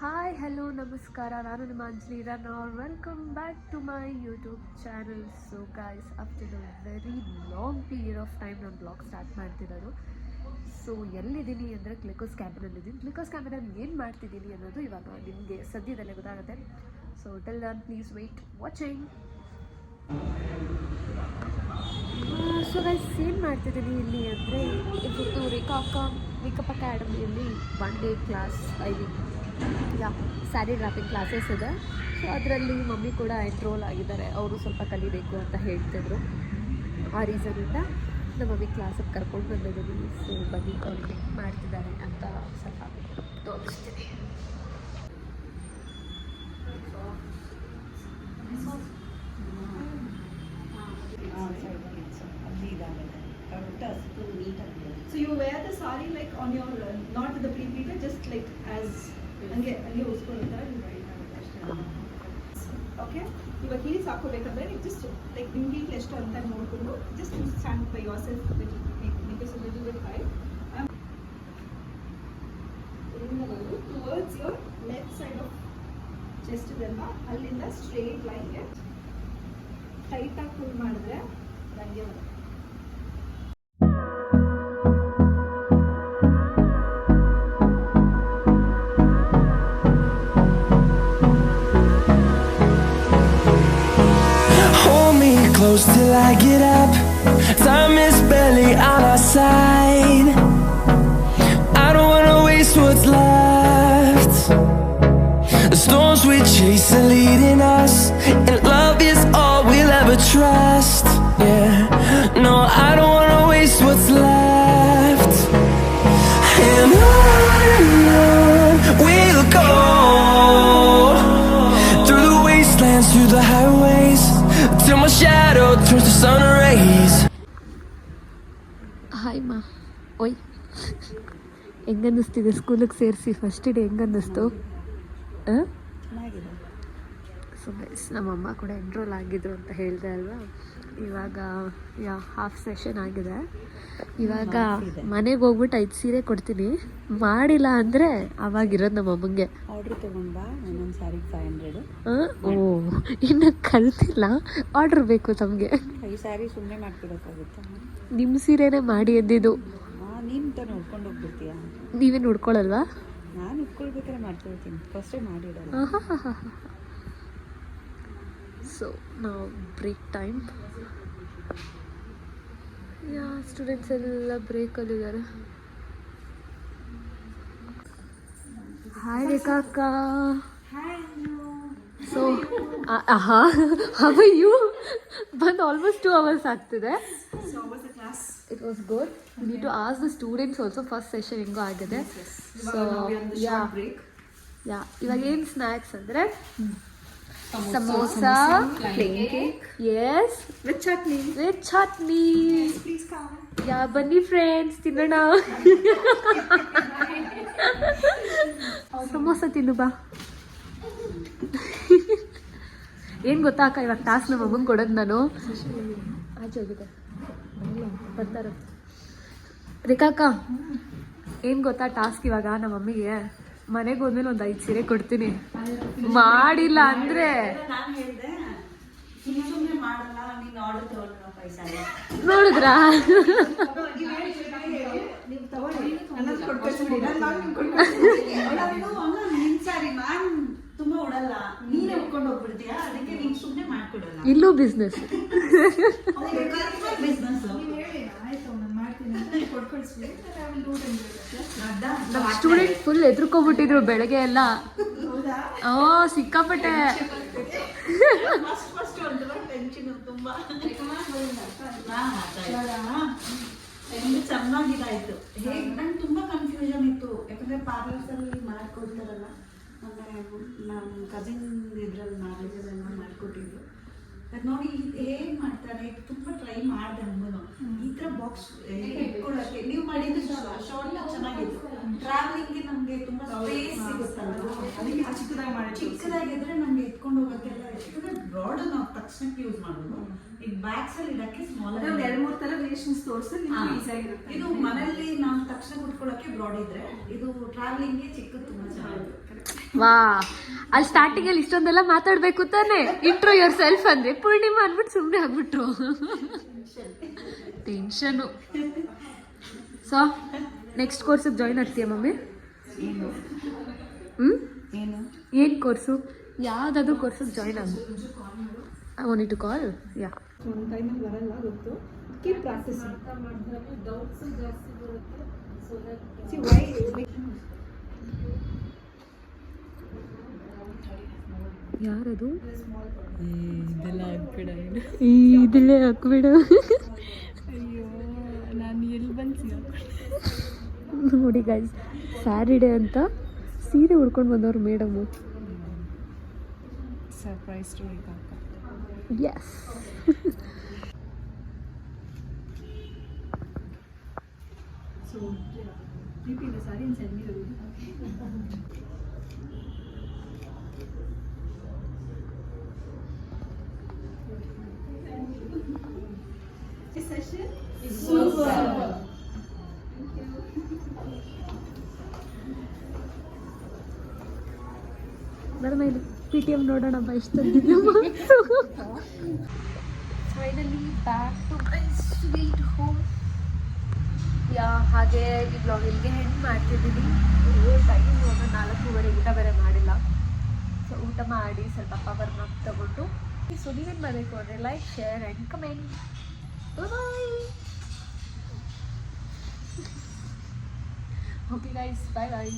Hi hello ನಮಸ್ಕಾರ, ನಾನು ನಿಮ್ಮ ಅಂಜಲಿ ರಾನೋರ್. Welcome back to my YouTube channel. So guys, after a very long period of time ನಾನು blog start ಮಾಡ್ತಿರೋದು. ಸೊ ಎಲ್ಲಿದ್ದೀನಿ ಅಂದರೆ ಗ್ಲಿಕೋಸ್ ಕ್ಯಾಂಪನಲ್ಲಿದ್ದೀನಿ. ಗ್ಲಿಕೋಸ್ ಕ್ಯಾಂಪನಲ್ಲಿ ಏನು ಮಾಡ್ತಿದ್ದೀನಿ ಅನ್ನೋದು ಇವಾಗ ನಿಮಗೆ ಸದ್ಯದಲ್ಲೇ ಗೊತ್ತಾಗುತ್ತೆ. So till Dhan please weight watching. So guys, ಏನು ಮಾಡ್ತಿದ್ದೀನಿ ಇಲ್ಲಿ ಅಂದರೆ ಇವತ್ತು ರೇಖಾ ಅಕ್ಕ ಮೇಕಪ್ ಅಕಾಡೆಮಿಯಲ್ಲಿ 1 day class sari dropping classes ಇದೆ. ಸೊ ಅದರಲ್ಲಿ ಮಮ್ಮಿ ಕೂಡ ಎನ್ರೋಲ್ ಆಗಿದ್ದಾರೆ. ಅವರು ಸ್ವಲ್ಪ ಕಲಿಬೇಕು ಅಂತ ಹೇಳ್ತಿದ್ರು. ಆ ರೀಸನಿಂದ ನಮ್ಮ ಮಮ್ಮಿ ಕ್ಲಾಸಿಗೆ ಕರ್ಕೊಂಡು ಬಂದಿದ್ದೀನಿ. ಸೊ ಬನ್ನಿ ಅವ್ರಿಗೆ ಮಾಡ್ತಿದ್ದಾರೆ ಅಂತ ಸ್ವಲ್ಪ ತೋರಿಸ್ತೀನಿ. So you wear the sari like on your not the pre-pleated, just like as ಹಂಗೆ ಉಸ್ಕೊಳ್ತಾರೆ. ಓಕೆ, ಇವಾಗ ಹೀಲ್ಸ್ ಹಾಕೋಬೇಕಂದ್ರೆ ನೀವು ಜಸ್ಟ್ ಲೈಕ್ ನಿಮ್ಮ ಹೀಲ್ ಎಷ್ಟು ಅಂತ ನೋಡಿಕೊಂಡು just stand by your self little bit high. ಇಲ್ಲಿಂದ ಬಂದು towards your left side of chest ಇದೆಲ್ಲ ಅಲ್ಲಿಂದ ಸ್ಟ್ರೇಟ್ ಲೈನ್ಗೆ ಟೈಟಾಗಿ ಫುಲ್ ಮಾಡಿದ್ರೆ ನನಗೆ ಬರುತ್ತೆ. Close till I get up. Time is barely on our side. I don't wanna waste what's left. The storms we chase are leading us, and love is all we'll ever trust. Yeah, no, I don't wanna waste what's left. And on we'll go, through the wastelands, through the highways, till my shadow turns to sun rays. Hi ಮಾ. ಓಯ್, ಹೆಂಗನ್ನಿಸ್ತಿದೆ ಸ್ಕೂಲಿಗೆ ಸೇರಿಸಿ first day? ಹೆಂಗನ್ನಿಸ್ತು? So guys, ನಮ್ಮಮ್ಮ ಕೂಡ enrol ಆಗಿದ್ರು ಅಂತ ಹೇಳಿದೆ ಅಲ್ವಾ. ಇವಾಗ ಹಾಫ್ ಸೆಷನ್ ಆಗಿದೆ. ಇವಾಗ ಮನೆಗೆ ಹೋಗ್ಬಿಟ್ಟು 5 ಸೀರೆ ಕೊಡ್ತೀನಿ. ಮಾಡಿಲ್ಲ ಅಂದರೆ ಅವಾಗಿರೋದು ನಮ್ಮ ಅಮ್ಮಂಗೆ. ಆರ್ಡ್ರ್ ತೊಗೊಂಡ್ಬಾ, ಒಂದೊಂದು ಸ್ಯಾರಿಗೆ 500. ಓ, ಇನ್ನು ಕಲ್ತಿಲ್ಲ, ಆರ್ಡ್ರ್ ಬೇಕು ತಮಗೆ. 5 ಸ್ಯಾರಿ ಸುಮ್ಮನೆ ಮಾಡ್ಕೊಡೋಕ್ಕಾಗುತ್ತಾ? ನಿಮ್ಮ ಸೀರೆನೇ ಮಾಡಿ ಎಂದಿದ್ದು. ನೀನು ತಾನು ಉಟ್ಕೊಂಡು ಹೋಗ್ಬಿಡ್ತೀಯಾ? ನೀವೇನು ಉಟ್ಕೊಳ್ಳಲ್ವಾ? ನಾನು ಉಟ್ಕೊಳ್ಬೇಕಾದ್ರೆ ಮಾಡ್ಕೊಳ್ತೀನಿ, ಫಸ್ಟೇ ಮಾಡಿಡಲ್ಲ. ಸೊ ನಾವು ಬ್ರೇಕ್ ಟೈಮ್. ಸ್ಟೂಡೆಂಟ್ಸ್ ಎಲ್ಲ ಬ್ರೇಕಲ್ಲಿದ್ದಾರೆ. ಹಾಯ್ ರೇಖಾ ಅಕ್ಕ. So how are you? ಬಂದು ಆಲ್ಮೋಸ್ಟ್ 2 hours ಆಗ್ತಿದೆ. It was good. We need to ask the students also first session ಹೆಂಗೋ ಆಗಿದೆ. ಸೊ ಇವಾಗ ಏನು ಸ್ನ್ಯಾಕ್ಸ್ ಅಂದರೆ samosa, plain cake, yes, with chutney. Please come. ಬನ್ನಿ ಫ್ರೆಂಡ್ಸ್, ತಿನ್ನೋಣ. ಸಮೋಸ ತಿನ್ನು ಬಾ. ಏನು ಗೊತ್ತಾ ಅಕ್ಕ, ಇವಾಗ ಟಾಸ್ಕ್ ನಮ್ಮ ಅಮ್ಮಂಗೆ ಕೊಡೋದು ನಾನು. ಆಚೆ ಹೋಗಿದೆ ಬರ್ತಾರ. ರೇಖಾ ಅಕ್ಕ, ಏನು ಗೊತ್ತಾ ಟಾಸ್ಕ್ ಇವಾಗ ನಮ್ಮ ಮಮ್ಮಿಗೆ ಮನೆಗೆ ಹೋದ್ಮೇಲೆ ಒಂದು 5 ಸೀರೆ ಕೊಡ್ತೀನಿ. ಮಾಡಿಲ್ಲ ಅಂದರೆ ನೋಡಿದ್ರಾ? ಇಲ್ಲೂ ಬಿಸ್ನೆಸ್. ನಮ್ಮ ಸ್ಟೂಡೆಂಟ್ ಫುಲ್ ಎದ್ರುಕೊಂಡ್ಬಿಟ್ಟಿದ್ರು ಬೆಳಗ್ಗೆ ಎಲ್ಲ. ಸಿಕ್ಕಾಪಟ್ಟೆ. ಚೆನ್ನಾಗಿದಾಯ್ತು. ಹೇಗೆ ನಂಗೆ ತುಂಬ ಕನ್ಫ್ಯೂಷನ್ ಇತ್ತು, ಯಾಕಂದರೆ ಪಾರ್ಲರ್ಸಲ್ಲಿ ಮಾಡ್ಕೊಡ್ತಾರಲ್ಲ, ನಮ್ಮ ಕಸಿನ್ ಇದ್ರಲ್ಲಿ ಮ್ಯಾರೇಜಲ್ಲೆಲ್ಲ ಮಾಡಿಕೊಟ್ಟಿದ್ರು. ಅದು ನೋಡಿ ಹೇಗೆ ಮಾಡ್ತಾರೆ, ತುಂಬ ಟ್ರೈ ಮಾಡಿದೆ. ನಮಗೂ ಈ ಥರ ಬಾಕ್ಸ್ ಇಟ್ಕೊಳ್ಳೋಕ್ಕೆ ನೀವು ಮಾಡಿದ್ದು ಶಾರ್ಟ್ ಚೆನ್ನಾಗಿತ್ತು. ಟ್ರಾವೆಲಿಂಗ್ಗೆ ನಮಗೆ ತುಂಬ ಸ್ಪೇಸ್ ಸಿಗುತ್ತಲ್ಲ, ಅದಕ್ಕೆ ಚಿಕ್ಕದಾಗಿದ್ರೆ ನಮಗೆ ಎತ್ಕೊಂಡು ಹೋಗೋಕ್ಕೆಲ್ಲ. ಯಾಕಂದರೆ ಬ್ರಾಡ್ ನಾವು ತಕ್ಷಣಕ್ಕೆ ಯೂಸ್ ಮಾಡ್ಬೋದು. ಈಗ ಬ್ಯಾಗ್ಸಲ್ಲಿ ಇಡೋಕ್ಕೆ ಸ್ಮಾಲ್ 2-3 ಥರ ವೇರಿಯೇಷನ್ಸ್ ತೋರಿಸಿ ಈಸಿ ಆಗಿರುತ್ತೆ. ಇದು ಮನೆಯಲ್ಲಿ ನಾವು ತಕ್ಷಣ ಕುಟ್ಕೊಳ್ಳೋಕ್ಕೆ ಬ್ರಾಡ್ ಇದ್ರೆ, ಇದು ಟ್ರಾವೆಲಿಂಗ್ಗೆ ಚಿಕ್ಕದು ತುಂಬ ಚೆನ್ನಾಗಿರುತ್ತೆ. ವಾ ಅಲ್ಲಿ ಸ್ಟಾರ್ಟಿಂಗ್ ಅಲ್ಲಿ ಇಷ್ಟೊಂದೆಲ್ಲ ಮಾತಾಡ್ಬೇಕು ತಾನೆ, ಇಂಟ್ರೋ ಯುವರ್ ಸೆಲ್ಫ್ ಅಂದ್ರೆ ಪೂರ್ಣಿಮಾ ಅಂದ್ಬಿಟ್ಟು ಸುಮ್ಮನೆ ಆಗ್ಬಿಟ್ರು. ಟೆನ್ಷನು. ಸೊ ನೆಕ್ಸ್ಟ್ ಕೋರ್ಸಿಗೆ ಜಾಯ್ನ್ ಆಗ್ತೀಯ ಮಮ್ಮಿ? ಏನು ಕೋರ್ಸು? ಯಾವುದಾದ್ರೂ ಕೋರ್ಸಿಗೆ ಜಾಯ್ನ್ ಆಗ. I want to call. Yeah ಒಂದು ಟೈಮಲ್ಲಿ ಬರಲ್ಲ ಗೊತ್ತು. Keep practising. See why ಯಾರದು? ಇದೆಲ್ಲ ಹಾಕ್ಬಿಡ. ಅಯ್ಯೋ ನಾನು ಎಲ್ಲಿ ಬಂದು ನೋಡಿ ಗೈಸ್, ಸ್ಯಾರಿಡೇ ಅಂತ ಸೀರೆ ಉಡ್ಕೊಂಡು ಬಂದವ್ರು madam. Surprise to us. So, repeat the saree and send me the video. This session is super. Madam ಇಲ್ಲಿ PTM ನೋಡೋಣ ಬಾ ಎಷ್ಟು ತಂದಿದ್ದೆ. Finally back to my sweet home. Yeah ಹಾಗೆ ಈ ಬ್ಲಾಗ್ ಇಲ್ಲಿಗೆ ಹೆಣ್ಣು ಮಾಡ್ತಿದ್ದೀನಿ. ಟೈಮ್ ಇವಾಗ 4:30, ಊಟ ಬೇರೆ ಮಾಡಿಲ್ಲ. ಸೊ ಊಟ ಮಾಡಿ ಸ್ವಲ್ಪ ಪವರ್ ನಾಪ್ ತಗೊಂಡು. ಸೊ ನೀವೇನು ಮಾಡಬೇಕು ಅಂದರೆ like, share and comment. Bye. Okay guys, bye bye.